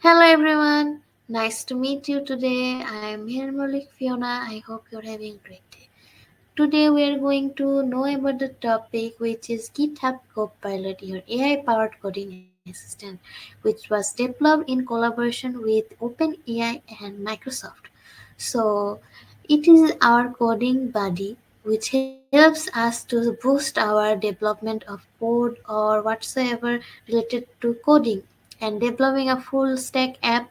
Hello everyone, nice to meet you today. I am here Malik Fiona. I hope you're having a great day. Today we are going to know about the topic which is GitHub Copilot, your AI powered coding assistant, which was developed in collaboration with OpenAI and Microsoft. So it is our coding buddy which helps us to boost our development of code or whatsoever related to coding and developing a full stack app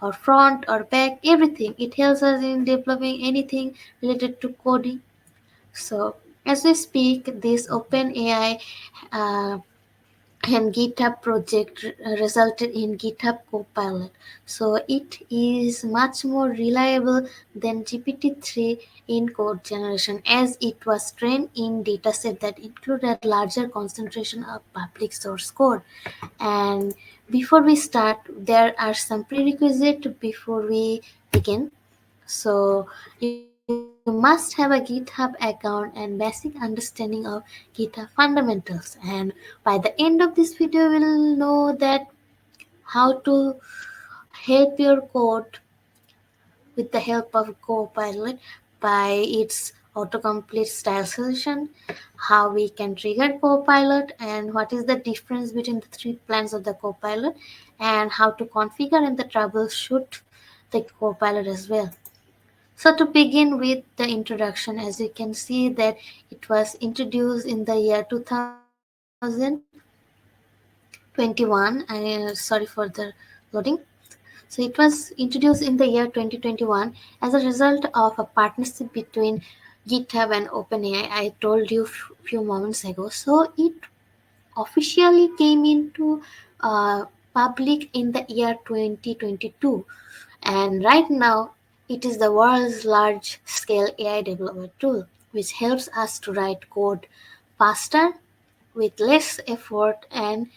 or front or back everything. It helps us in developing anything related to coding. So as we speak, this OpenAI uh, and GitHub project resulted in GitHub Copilot. So it is much more reliable than GPT-3 in code generation, as it was trained in dataset that included larger concentration of public source code. And before we start, there are some prerequisites before we begin. So you must have a GitHub account and basic understanding of GitHub fundamentals. And by the end of this video, we'll know that how to help your code with the help of Copilot by its autocomplete style solution, how we can trigger Copilot, and what is the difference between the three plans of the Copilot, and how to configure and the troubleshoot the Copilot as well. So to begin with the introduction, as you can see that it was introduced in the year 2021. Sorry for the loading. So it was introduced in the year 2021 as a result of a partnership between GitHub and OpenAI. I told you few moments ago. So it officially came into public in the year 2022, and right now it is the world's large scale AI developer tool, which helps us to write code faster with less effort and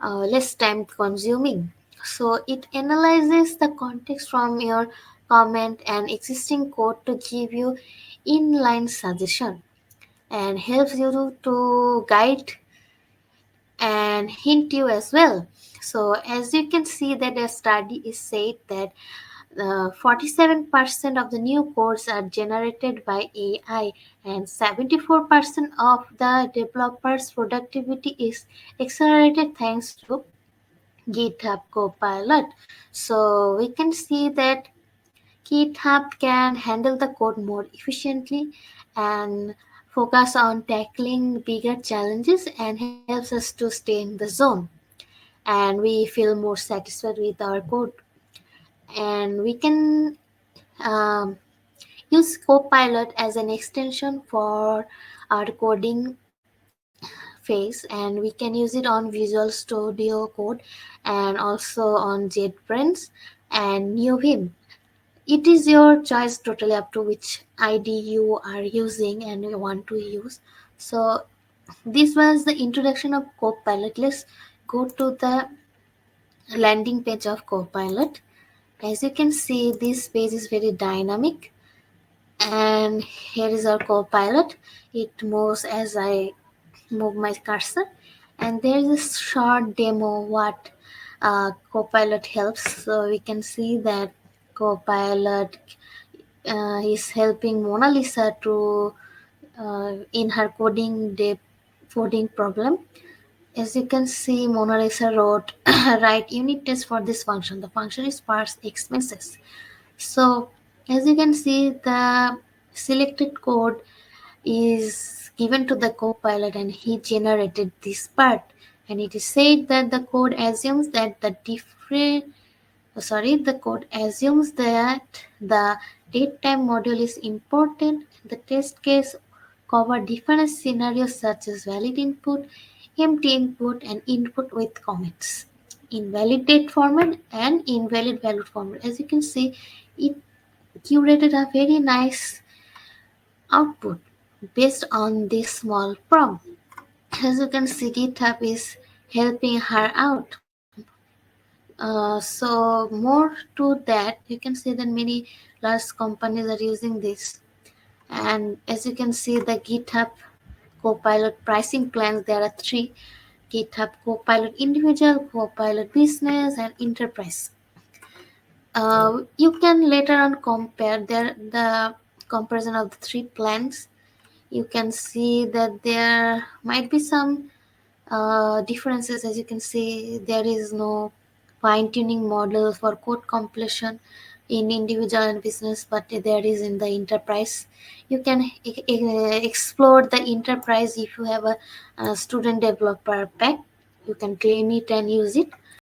less time consuming. So it analyzes the context from your comment and existing code to give you inline suggestion and helps you to guide and hint you as well. So as you can see that a study is said that 47% of the new codes are generated by AI, and 74% of the developers' productivity is accelerated thanks to GitHub Copilot. So we can see that GitHub can handle the code more efficiently and focus on tackling bigger challenges and helps us to stay in the zone, and we feel more satisfied with our code. And we can um, use Copilot as an extension for our coding phase, and we can use it on Visual Studio Code and also on JetBrains and NewVim. It is your choice, totally up to which ID you are using and you want to use. So this was the introduction of Copilot. Let's go to the landing page of Copilot. As you can see, this page is very dynamic, and here is our Copilot. It moves as I move my cursor, and there is a short demo what Copilot helps. So we can see that Copilot is helping Mona Lisa to in her coding problem. As you can see, Mona Lisa wrote write unit test for this function. The function is parse expenses. So as you can see, the selected code is given to the Copilot and he generated this part, and it is said that the code assumes that the code assumes that the datetime module is important. The test case cover different scenarios such as valid input, empty input, and input with comments, invalid date format and invalid value format. As you can see, it curated a very nice output based on this small prompt. As you can see, GitHub is helping her out. So more to that, you can see that many large companies are using this. And as you can see, the GitHub Copilot pricing plans, there are three: GitHub Copilot Individual, Copilot Business, and Enterprise. You can later on compare the comparison of the three plans. You can see that there might be some differences. As you can see, there is no fine-tuning model for code completion in individual and business, but there is in the enterprise. You can explore the enterprise if you have a student developer pack. You can claim it and use it.